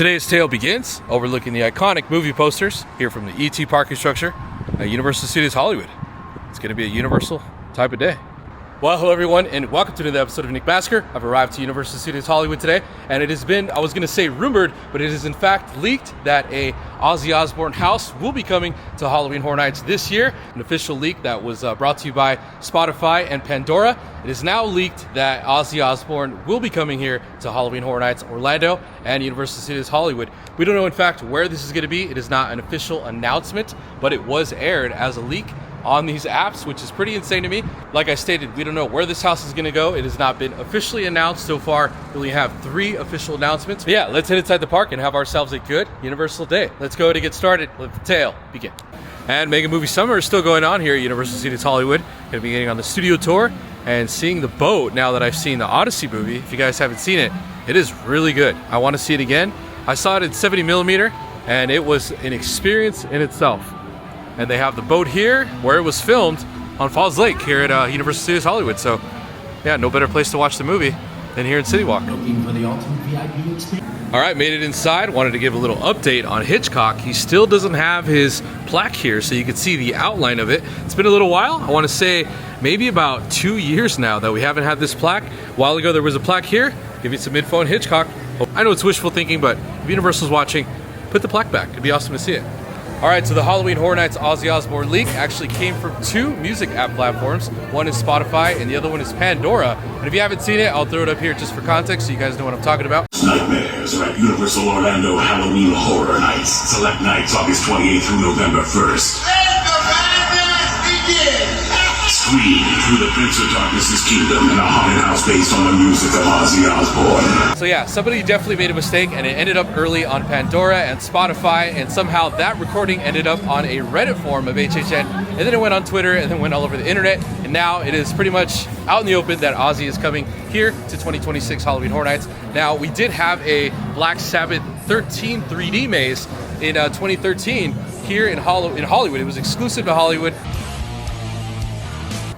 Today's tale begins overlooking the iconic movie posters here from the ET parking structure at Universal Studios Hollywood. It's going to be a Universal type of day. Well, hello everyone, and welcome to another episode of Nick Basker. I've arrived to Universal Studios Hollywood today, and it has been, I was going to say rumored, but it is in fact leaked that a Ozzy Osbourne house will be coming to Halloween Horror Nights this year. An official leak that was brought to you by Spotify and Pandora. It is now leaked that Ozzy Osbourne will be coming here to Halloween Horror Nights Orlando and Universal Studios Hollywood. We don't know in fact where this is going to be. It is not an official announcement, but it was aired as a leak on these apps, which is pretty insane to me. Like I stated, we don't know where this house is going to go. It has not been officially announced so far. We only have 3 official announcements. But yeah, let's head inside the park and have ourselves a good Universal day. Let's go to get started. Let the tale begin. And Mega Movie Summer is still going on here at Universal Studios Hollywood. Going to be getting on the studio tour and seeing the boat now that I've seen the Odyssey movie. If you guys haven't seen it, it is really good. I want to see it again. I saw it in 70mm and it was an experience in itself. And they have the boat here where it was filmed on Falls Lake here at Universal Studios Hollywood. So yeah, no better place to watch the movie than here in CityWalk. All right, made it inside. Wanted to give a little update on Hitchcock. He still doesn't have his plaque here, so you can see the outline of it. It's been a little while. I want to say maybe about 2 years now that we haven't had this plaque. A while ago there was a plaque here. Give you some info on Hitchcock. I know it's wishful thinking, but if Universal's watching, put the plaque back. It'd be awesome to see it. All right, so the Halloween Horror Nights Ozzy Osbourne leak actually came from 2 music app platforms. One is Spotify and the other one is Pandora. And if you haven't seen it, I'll throw it up here just for context so you guys know what I'm talking about. Nightmares are at Universal Orlando Halloween Horror Nights. Select nights August 28th through November 1st. Let the madness begin! Scream through the Prince of Darkness's kingdom in a haunted house based on the music of Ozzy Osbourne. So yeah, somebody definitely made a mistake and it ended up early on Pandora and Spotify, and somehow that recording ended up on a Reddit forum of HHN, and then it went on Twitter and then went all over the internet, and now it is pretty much out in the open that Ozzy is coming here to 2026 Halloween Horror Nights. Now, we did have a Black Sabbath 13 3D maze in 2013 here in Hollywood. It was exclusive to Hollywood.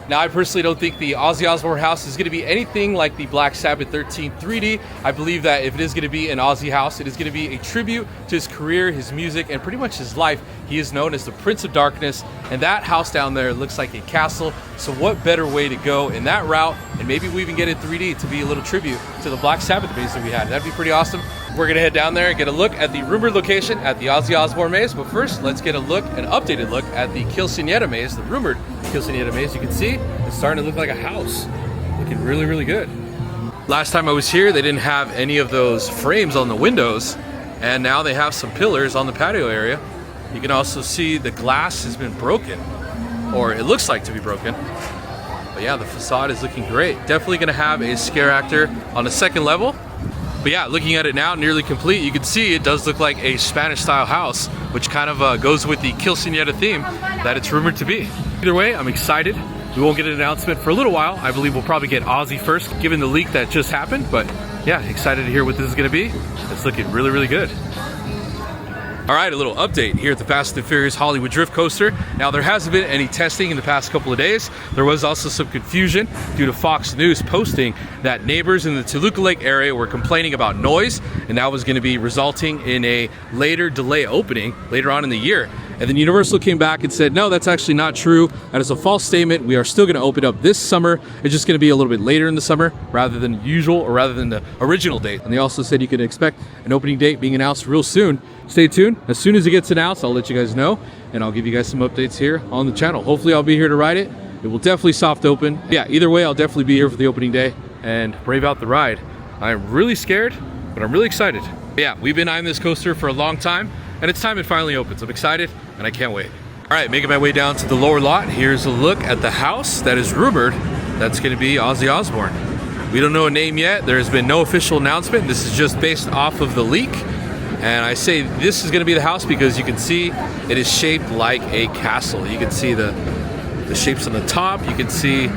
Now, I personally don't think the Ozzy Osbourne house is going to be anything like the Black Sabbath 13 3D. I believe that if it is going to be an Ozzy house, it is going to be a tribute to his career, his music, and pretty much his life. He is known as the Prince of Darkness, and that house down there looks like a castle. So what better way to go in that route? And maybe we even get it 3D to be a little tribute to the Black Sabbath maze that we had. That'd be pretty awesome. We're going to head down there and get a look at the rumored location at the Ozzy Osbourne maze. But first, let's get an updated look at the Quinceañera maze, the rumored Quinceañera maze. You can see it's starting to look like a house. Looking really, really good. Last time I was here, they didn't have any of those frames on the windows, and now they have some pillars on the patio area. You can also see the glass has been broken, or it looks like to be broken. But yeah, the facade is looking great. Definitely going to have a scare actor on the second level. But yeah, looking at it now, nearly complete, you can see it does look like a Spanish-style house, which kind of goes with the Quinceañera theme that it's rumored to be. Either way, I'm excited. We won't get an announcement for a little while. I believe we'll probably get Ozzy first, given the leak that just happened. But yeah, excited to hear what this is going to be. It's looking really, really good. All right, a little update here at the Fast and Furious Hollywood Drift Coaster. Now, there hasn't been any testing in the past couple of days. There was also some confusion due to Fox News posting that neighbors in the Toluca Lake area were complaining about noise, and that was going to be resulting in a later delay opening later on in the year. And then Universal came back and said, no, that's actually not true. That is a false statement. We are still going to open up this summer. It's just going to be a little bit later in the summer rather than usual, or rather than the original date. And they also said you can expect an opening date being announced real soon. Stay tuned. As soon as it gets announced, I'll let you guys know, and I'll give you guys some updates here on the channel. Hopefully I'll be here to ride it. It will definitely soft open. Yeah, either way, I'll definitely be here for the opening day and brave out the ride. I'm really scared, but I'm really excited. But yeah, we've been eyeing this coaster for a long time, and it's time it finally opens. I'm excited, and I can't wait. All right, making my way down to the lower lot. Here's a look at the house that is rumored that's going to be Ozzy Osbourne. We don't know a name yet. There has been no official announcement. This is just based off of the leak. And I say this is going to be the house because you can see it is shaped like a castle. You can see the shapes on the top. You can see,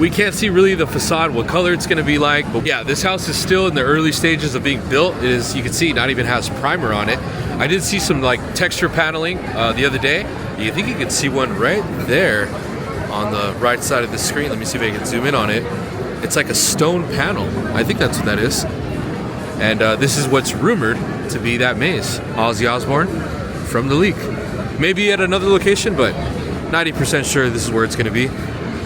we can't see really the facade, what color it's going to be like. But yeah, this house is still in the early stages of being built. It is, you can see, not even has primer on it. I did see some like texture paneling the other day. You think you can see one right there on the right side of the screen. Let me see if I can zoom in on it. It's like a stone panel. I think that's what that is. And this is what's rumored to be that maze. Ozzy Osbourne from the leak. Maybe at another location, but 90% sure this is where it's gonna be.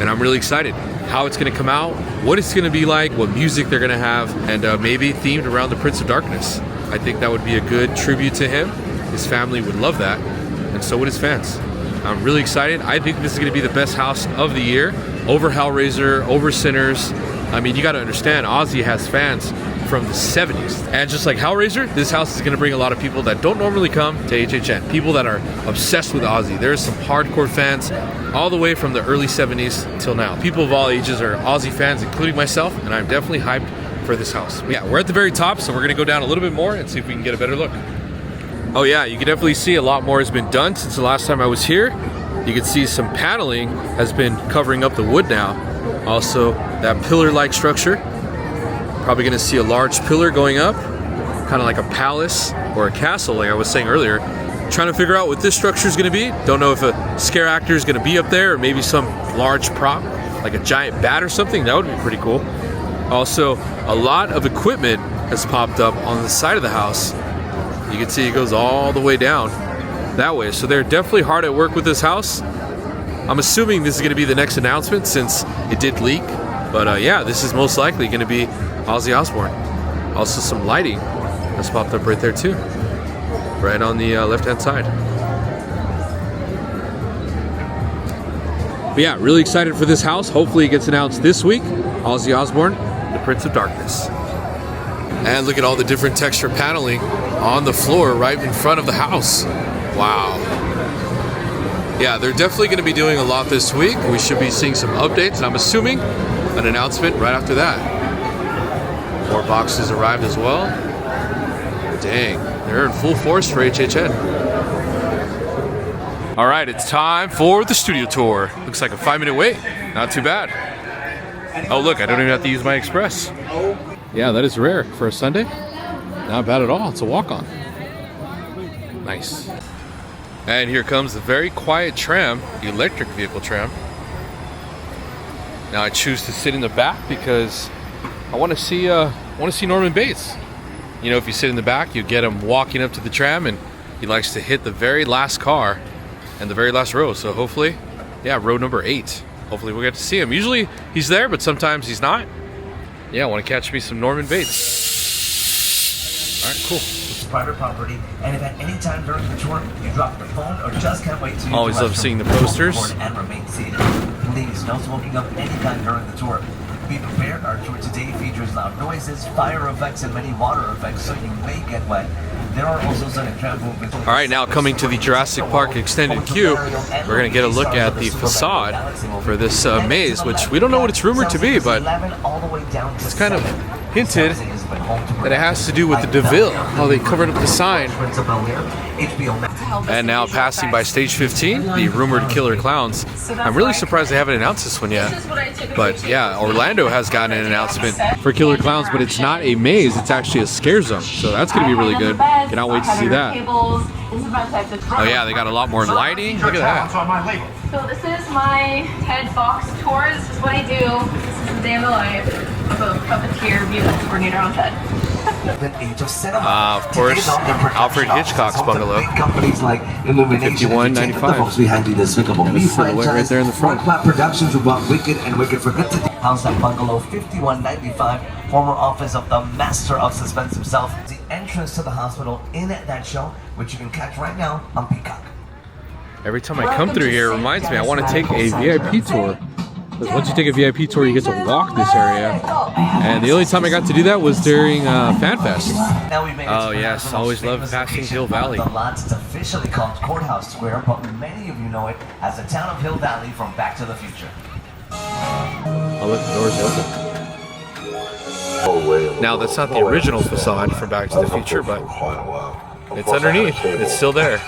And I'm really excited. How it's gonna come out, what it's gonna be like, what music they're gonna have, and maybe themed around the Prince of Darkness. I think that would be a good tribute to him. His family would love that, and so would his fans. I'm really excited. I think this is gonna be the best house of the year, over Hellraiser, over Sinners. I mean, you gotta understand, Ozzy has fans from the 70s. And just like Hellraiser, this house is gonna bring a lot of people that don't normally come to HHN. People that are obsessed with Ozzy. There's some hardcore fans all the way from the early 70s till now. People of all ages are Ozzy fans, including myself, and I'm definitely hyped for this house. But yeah, we're at the very top, so we're gonna go down a little bit more and see if we can get a better look. Oh yeah, you can definitely see a lot more has been done since the last time I was here. You can see some paneling has been covering up the wood now. Also, that pillar-like structure. Probably gonna see a large pillar going up, kind of like a palace or a castle, like I was saying earlier. Trying to figure out what this structure is gonna be. Don't know if a scare actor is gonna be up there or maybe some large prop, like a giant bat or something. That would be pretty cool. Also, a lot of equipment has popped up on the side of the house. You can see it goes all the way down that way. So they're definitely hard at work with this house. I'm assuming this is gonna be the next announcement since it did leak. But yeah, this is most likely gonna be Ozzy Osbourne. Also some lighting has popped up right there too. Right on the left-hand side. But yeah, really excited for this house. Hopefully it gets announced this week. Ozzy Osbourne, the Prince of Darkness. And look at all the different texture paneling on the floor right in front of the house. Wow. Yeah, they're definitely going to be doing a lot this week. We should be seeing some updates, and I'm assuming an announcement right after that. More boxes arrived as well. Dang, they're in full force for HHN. All right, it's time for the studio tour. Looks like a 5-minute wait. Not too bad. Oh, look, I don't even have to use my express. Yeah, that is rare for a Sunday. Not bad at all. It's a walk-on. Nice. And here comes the very quiet tram, the electric vehicle tram. Now I choose to sit in the back because I want to see Norman Bates. You know, if you sit in the back, you get him walking up to the tram, and he likes to hit the very last car and the very last row. So hopefully, yeah, row number 8. Hopefully we'll get to see him. Usually he's there, but sometimes he's not. Yeah, I want to catch me some Norman Bates. All right, cool. Private property, and if at any time during the tour you drop your phone or just can't wait to use always love seeing the posters and remain seated. Please, no smoking of any kind during the tour. Be prepared, our tour today features loud noises, fire effects, and many water effects, so you may get wet. There are also some tram movements. All right, now coming to the Jurassic Park extended queue, we're gonna get a look at the facade for this maze, which we don't know what it's rumored to be, but it's kind of hinted that it has to do with the DeVille, how they covered up the sign. And now passing by stage 15, the rumored Killer Clowns. I'm really surprised they haven't announced this one yet. But yeah, Orlando has gotten an announcement for Killer Clowns, but it's not a maze, it's actually a scare zone. So that's gonna be really good. Cannot wait to see that. Oh yeah, they got a lot more lighting. Look at that. So this is my TED box tour. This is what I do. This is the day of the life of a puppeteer music coordinator on TED. Of course, Alfred Hitchcock's bungalow. Companies like $51.95. behind the Despicable Me silhouette right there in the front. Clap Productions who brought Wicked and Wicked for Good today. How's that bungalow? $51.95. Former office of the master of suspense himself. The entrance to the hospital in that show, which you can catch right now on Peacock. Every time I come through here, it reminds me I want to take a VIP tour. Because once you take a VIP tour, you get to walk this area. And the only time I got to do that was during FanFest. Oh yes, always love passing Hill Valley. The lot is officially called Courthouse Square, but many of you know it as the town of Hill Valley from Back to the Future. Oh look, the door's open. Now that's not the original facade from Back to the Future, but it's underneath. It's still there.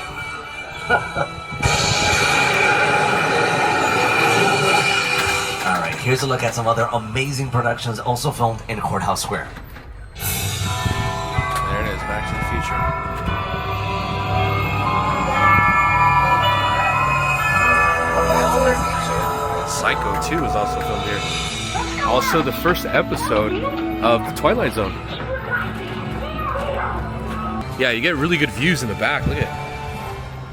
Alright, here's a look at some other amazing productions also filmed in Courthouse Square. There it is, Back to the Future. Psycho 2 is also filmed here. Also the first episode of The Twilight Zone. Yeah, you get really good views in the back. Look at it.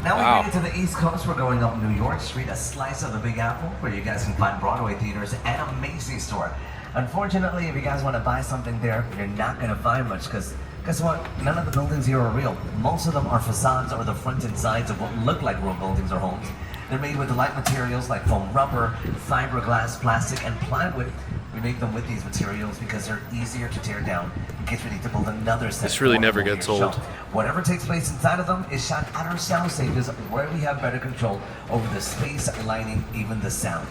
Now we Wow. made it to the East Coast. We're going up New York Street, a slice of the Big Apple, where you guys can find Broadway theaters and a Macy's store. Unfortunately, if you guys want to buy something there, you're not going to find much because guess what? None of the buildings here are real. Most of them are facades or the front and sides of what look like real buildings or homes. They're made with light materials like foam rubber, fiberglass, plastic, and plywood. We make them with these materials because they're easier to tear down in case we need to build another set. This really for never one gets movie or old. show. Whatever takes place inside of them is shot at our sound stages where we have better control over the space, lighting, even the sound.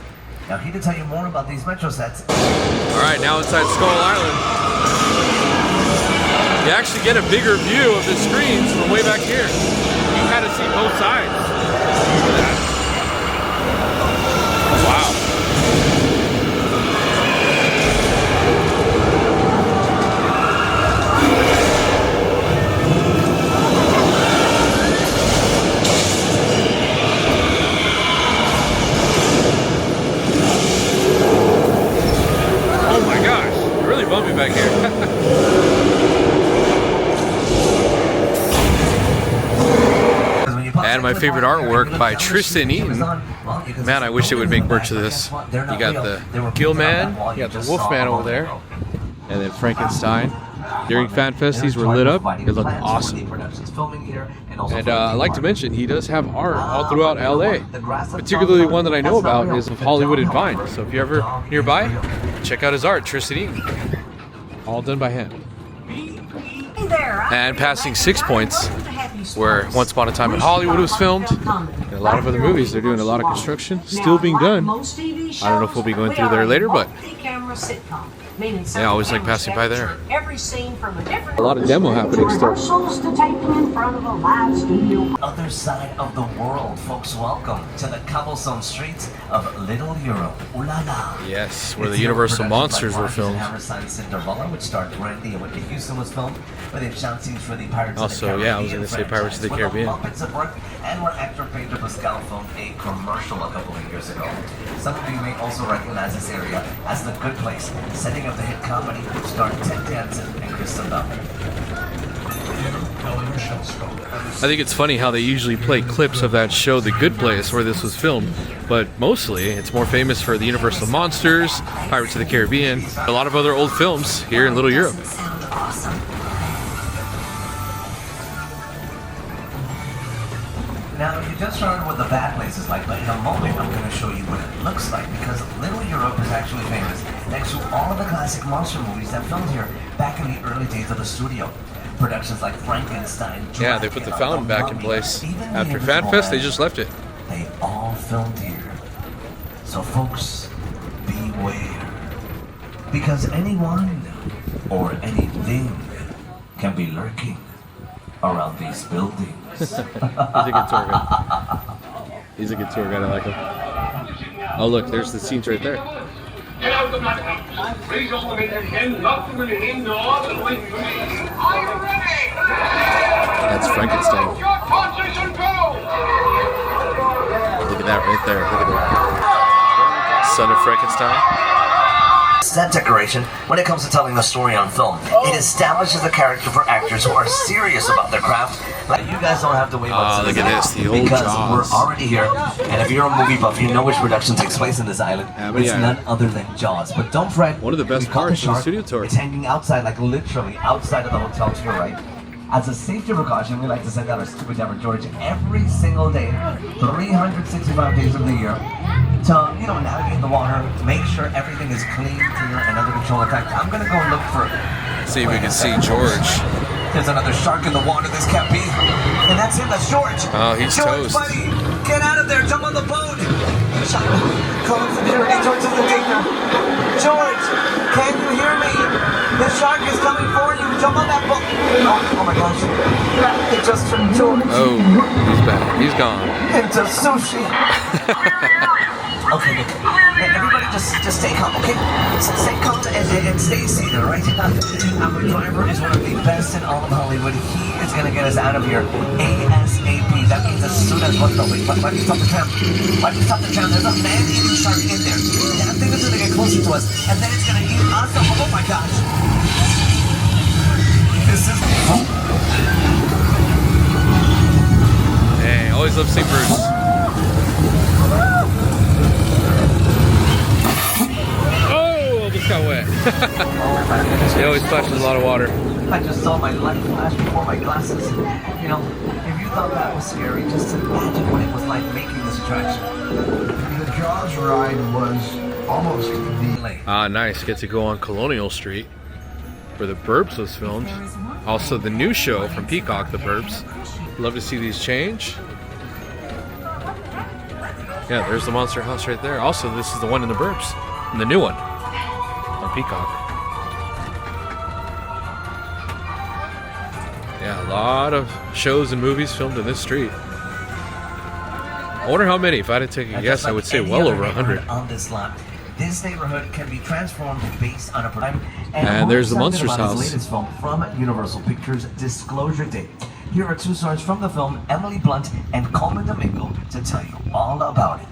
Now here to tell you more about these Metro sets. All right, now inside Skull Island. You actually get a bigger view of the screens from way back here. You kind of see both sides. Look at that. Wow. Oh my gosh, really bumpy back here. And my favorite artwork by Tristan Eaton. Man, I wish it would make merch of this. You got the Gill Man, you got the Wolf Man over there, and then Frankenstein. During FanFest, these were lit up. They look awesome. And I'd like to mention, he does have art all throughout LA. Particularly one that I know about is of Hollywood and Vine. So if you're ever nearby, check out his art, Tristan Eaton. All done by hand. And passing 6 Points, where Once Upon a Time in Hollywood was filmed, and a lot of other movies. They're doing a lot of construction, still being done. I don't know if we'll be going through there later, but yeah, I always like passing by there. A lot of demo happening still. Other side of the world, folks. Welcome to the cobblestone streets of Little Europe. Ooh la la. Yes, where the Universal Monsters were filmed. Cinderella, which starred Brandy and Whitney Houston, was filmed. Where they've shot scenes for the Pirates Also, of the Caribbean. yeah, I was going to say Pirates of the Caribbean. Muppets at work, and where actor Pedro Pascal filmed a commercial a couple of years ago. Some of you may also recognize this area as The Good Place, setting of the hit comedy starring Ted Danson and Kristen Bell. I think it's funny how they usually play clips of that show, The Good Place, where this was filmed, but mostly it's more famous for the Universal Monsters, Pirates of the Caribbean, a lot of other old films here in Little Europe. Now, you just heard what the bad place is like, but in a moment I'm going to show you what it looks like, because Little Europe is actually famous next to all of the classic monster movies that filmed here back in the early days of the studio. Productions like Frankenstein, Yeah, they put the fountain back in place. After FanFest, they just left it. They all filmed here. So folks, beware. Because anyone or anything can be lurking around these buildings. He's a good tour guide. He's a good tour guide, I like him. Oh look, there's the scenes right there. That's Frankenstein. Look at that right there. Look at that. Son of Frankenstein. Set decoration, when it comes to telling the story on film, it establishes a character for actors who are serious about their craft. Like, you guys don't have to wait Oh, look at this, the old because Jaws. we're already here, and if you're a movie buff, you know which production takes place in this island. but It's yeah. none other than Jaws. But don't fret. One of the best we caught parts of the shark. studio tour. It's hanging outside, like literally outside of the hotel to your right. As a safety precaution, we like to send out our scuba diver George every single day, 365 days of the year, to, you know, navigate the water, make sure everything is clean, clear, and under control. In fact, I'm gonna go look for. See if we can see George. There's another shark in the water. This can't be. And that's him. That's George. Oh, he's George, toast. buddy, get out of there. Jump on the boat. Calling security. George is in danger. George, can you hear me? The shark is coming for you. Jump on that boat. Oh my gosh. It just turned George Oh, he's back. He's gone. into sushi. Okay, look. Everybody just stay calm, okay? So stay calm and stay seated, all right? Our driver is one of the best in all of Hollywood. He is going to get us out of here ASAP. That means as soon as what? Wait, why do you stop the tram? Why do you stop the tram? There's a man-eating shark in there. That thing is going to get closer to us, and then it's going to eat us. Oh my gosh. This is... Always love St. Bruce. Oh, almost got wet. He always splashes a lot of water. I just saw my light flash before my glasses. You know, if you thought that was scary, just imagine what it was like making this attraction. The Jaws ride was almost the... Ah, nice. Get to go on Colonial Street, where The Burbs was filmed. Also, the new show from Peacock, The Burbs. Love to see these change. Yeah, there's the Monster House right there. Also, this is the one in The Burbs, and the new one on Peacock. Yeah, a lot of shows and movies filmed in this street. I wonder how many. If I had to take a guess, I would say well over 100. On this lot, this neighborhood can be transformed based on a prime. And there's the Monsters House. Latest film from Universal Pictures, Disclosure Day. Here are two stars from the film, Emily Blunt and Coleman Domingo, to tell you all about it.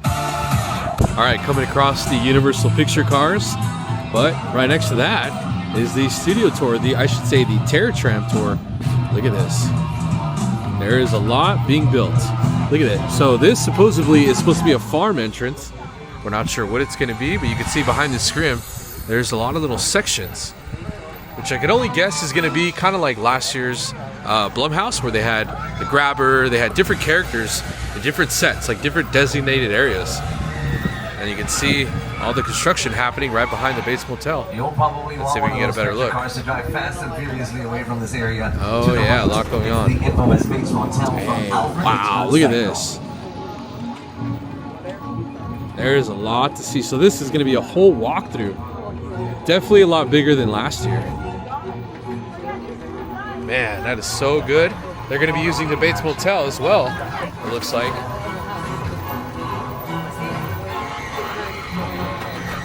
All right, coming across the Universal Picture cars, but right next to that is the studio tour, I should say the Terror Tram tour. Look at this. There is a lot being built. Look at it. So this supposedly is supposed to be a farm entrance. We're not sure what it's going to be, but you can see behind the scrim, there's a lot of little sections, which I can only guess is going to be kind of like last year's Blumhouse, where they had the Grabber, they had different characters in different sets, like different designated areas. And you can see all the construction happening right behind the Bates Motel. You'll probably Let's see if we can get a better look. Cars to drive fast and furiously away from this area. Oh yeah, a lot going on. The infamous Bates Motel from Alfred Wow, look at this. There's a lot to see. So this is going to be a whole walkthrough. Definitely a lot bigger than last year. Man, that is so good. They're going to be using the Bates Motel as well, it looks like.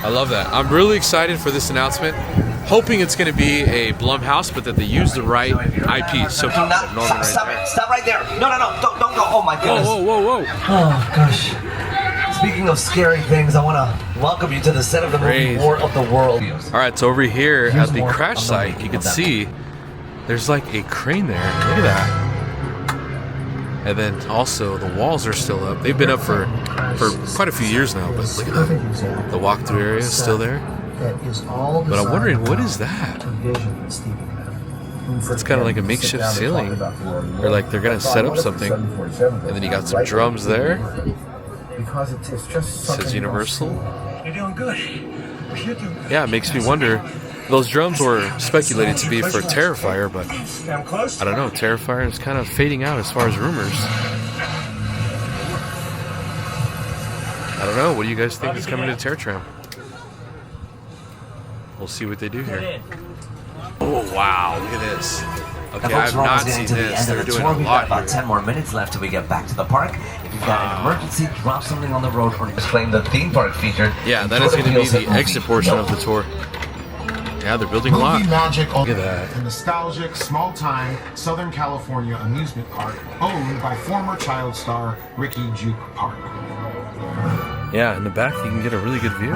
I love that. I'm really excited for this announcement. Hoping it's going to be a Blumhouse, but that they use the right IP. So Stop right there. No, don't go. Oh my goodness. Whoa. Oh gosh. Speaking of scary things, I want to welcome you to the set of the movie War of the Worlds. All right, so over here at the crash site, you can see there's like a crane there. Look at that. And then also the walls are still up. They've been up for quite a few years now, but look at that. The walkthrough area is still there. But I'm wondering, what is that? It's kind of like a makeshift ceiling. Or like they're going to set up something. And then you got some drums there. It says Universal. You're doing good. Yeah, it makes me wonder. Those drums were speculated to be for Terrifier, but I don't know. Terrifier is kind of fading out as far as rumors. I don't know. What do you guys think is coming to Terror Tram? We'll see what they do here. Oh, wow. Look at this. Okay, I have not seen this. They're doing a lot here. About 10 more minutes left till we get back to the park. If you've got an emergency, drop something on the road, or just claim the theme park feature. Yeah, that is going to be the exit portion of the tour. Yeah, they're building a lot. Movie magic. Look at that. A nostalgic, small-time Southern California amusement park owned by former child star Ricky Juke Park. Yeah, in the back you can get a really good view.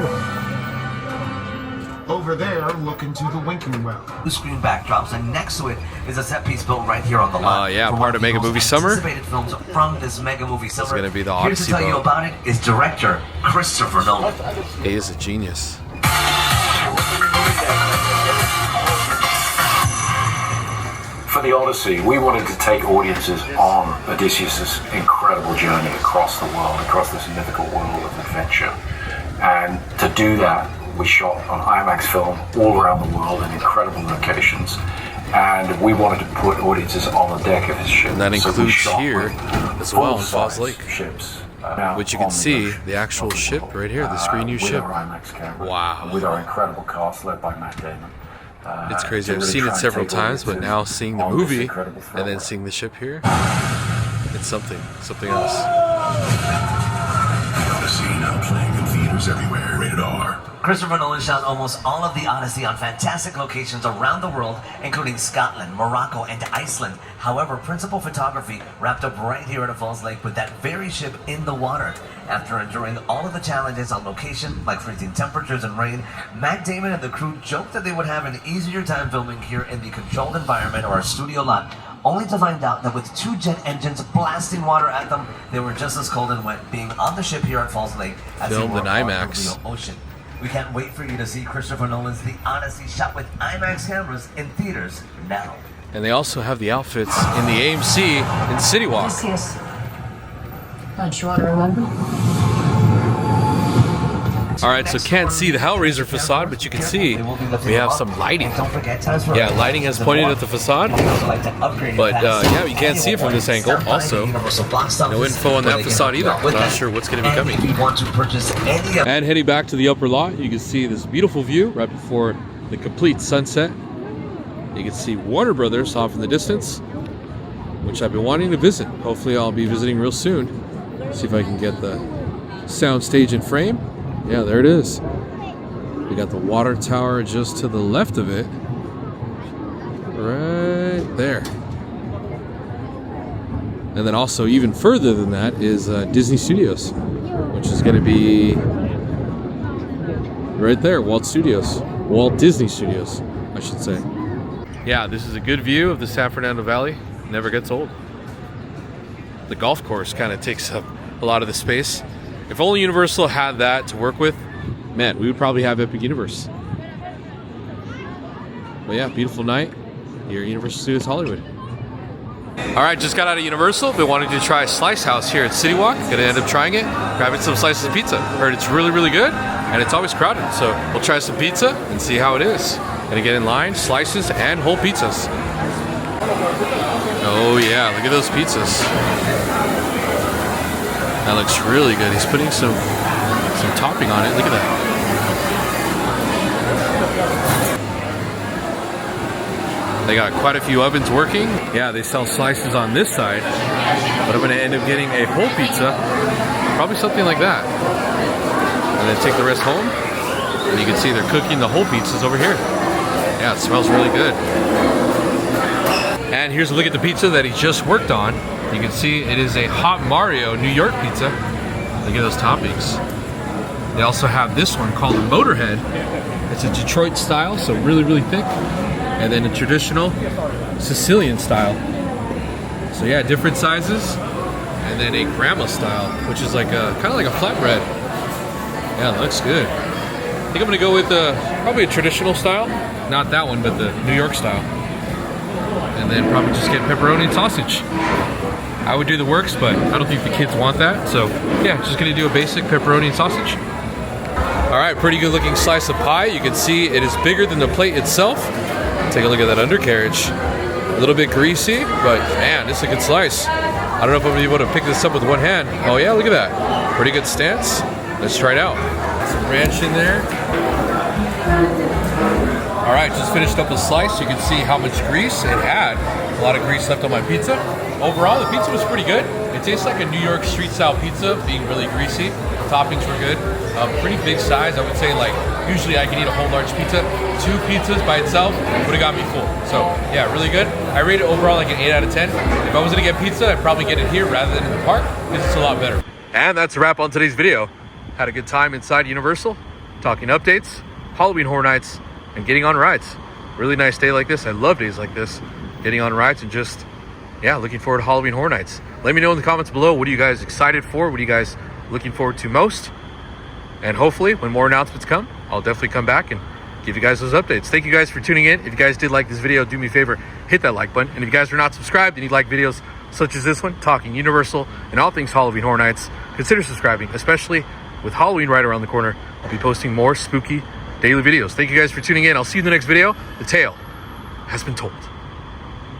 Over there, look into the Winking Well. The screen backdrops, and next to it is a set piece built right here on the lot. Yeah, part of Mega Movie Summer. Anticipated films from this Mega Movie Summer. It's going to be the Here Odyssey to tell you boat. about it is director Christopher Nolan. He is a genius. For the Odyssey, we wanted to take audiences on Odysseus' incredible journey across the world, across this mythical world of adventure. And to do that, we shot on IMAX film all around the world in incredible locations. And we wanted to put audiences on the deck of his ship. And that includes here as well in full-size Falls Lake. Ships, Which you can see the actual ship right here, the screen you with ship. our IMAX camera, Wow. with our incredible cast led by Matt Damon. It's crazy. to I've really seen try it and several take times, but audiences now seeing the on this movie incredible and then thriller. seeing the ship here, it's something else. Odyssey now playing in theaters everywhere. Rated R. Christopher Nolan shot almost all of the Odyssey on fantastic locations around the world, including Scotland, Morocco, and Iceland. However, principal photography wrapped up right here at Falls Lake with that very ship in the water. After enduring all of the challenges on location, like freezing temperatures and rain, Matt Damon and the crew joked that they would have an easier time filming here in the controlled environment or a studio lot only to find out that with 2 jet engines blasting water at them, they were just as cold and wet being on the ship here at Falls Lake as they Filmed were in on IMAX. the real ocean. We can't wait for you to see Christopher Nolan's The Odyssey shot with IMAX cameras in theaters now. And they also have the outfits in the AMC in CityWalk. Yes. Don't you want to remember? All right, so can't see the Hellraiser facade, but you can see we have some lighting. Yeah, lighting has pointed at the facade, but yeah, you can't see it from this angle. Also, no info on that facade either. Not sure what's going to be coming. And heading back to the upper lot, you can see this beautiful view right before the complete sunset. You can see Warner Brothers off in the distance, which I've been wanting to visit. Hopefully I'll be visiting real soon. See if I can get the sound stage in frame. Yeah, there it is. We got the water tower just to the left of it. Right there. And then also even further than that is Disney Studios, which is going to be right there, Walt Disney Studios, I should say. Yeah, this is a good view of the San Fernando Valley. Never gets old. The golf course kind of takes up a lot of the space. If only Universal had that to work with, man, we would probably have Epic Universe. But yeah, beautiful night here at Universal Studios Hollywood. All right, just got out of Universal. Been wanting to try Slice House here at CityWalk. Gonna end up trying it, grabbing some slices of pizza. Heard it's really, really good, and it's always crowded. So we'll try some pizza and see how it is. Gonna get in line, slices, and whole pizzas. Oh yeah, look at those pizzas. That looks really good. He's putting some topping on it. Look at that. They got quite a few ovens working. Yeah, they sell slices on this side, but I'm gonna end up getting a whole pizza, probably something like that. And then take the rest home. And you can see they're cooking the whole pizzas over here. Yeah, it smells really good. And here's a look at the pizza that he just worked on. You can see it is a Hot Mario New York pizza. Look at those toppings. They also have this one called Motorhead. It's a Detroit style, so really, really thick. And then a traditional Sicilian style. So yeah, different sizes. And then a grandma style, which is like a kind of like a flatbread. Yeah, it looks good. I think I'm gonna go with probably a traditional style. Not that one, but the New York style. And then probably just get pepperoni and sausage. I would do the works, but I don't think the kids want that. So yeah, just gonna do a basic pepperoni and sausage. All right, pretty good looking slice of pie. You can see it is bigger than the plate itself. Take a look at that undercarriage. A little bit greasy, but man, this is a good slice. I don't know if I'm gonna be able to pick this up with one hand. Oh yeah, look at that. Pretty good stance. Let's try it out. Some ranch in there. All right, just finished up a slice. You can see how much grease it had. A lot of grease left on my pizza. Overall, the pizza was pretty good. It tastes like a New York street style pizza, being really greasy. The toppings were good. Pretty big size. I would say like usually I can eat a whole large pizza. 2 pizzas by itself would have got me full. So yeah, really good. I rate it overall like an 8 out of 10. If I was gonna get pizza, I'd probably get it here rather than in the park because it's a lot better. And that's a wrap on today's video. Had a good time inside Universal, talking updates, Halloween Horror Nights, and getting on rides. Really nice day like this. I love days like this. Getting on rides and just, yeah, looking forward to Halloween Horror Nights. Let me know in the comments below, what are you guys excited for? What are you guys looking forward to most? And hopefully, when more announcements come, I'll definitely come back and give you guys those updates. Thank you guys for tuning in. If you guys did like this video, do me a favor, hit that like button. And if you guys are not subscribed and you like videos such as this one, talking Universal and all things Halloween Horror Nights, consider subscribing, especially with Halloween right around the corner. I'll be posting more spooky daily videos. Thank you guys for tuning in. I'll see you in the next video. The tale has been told.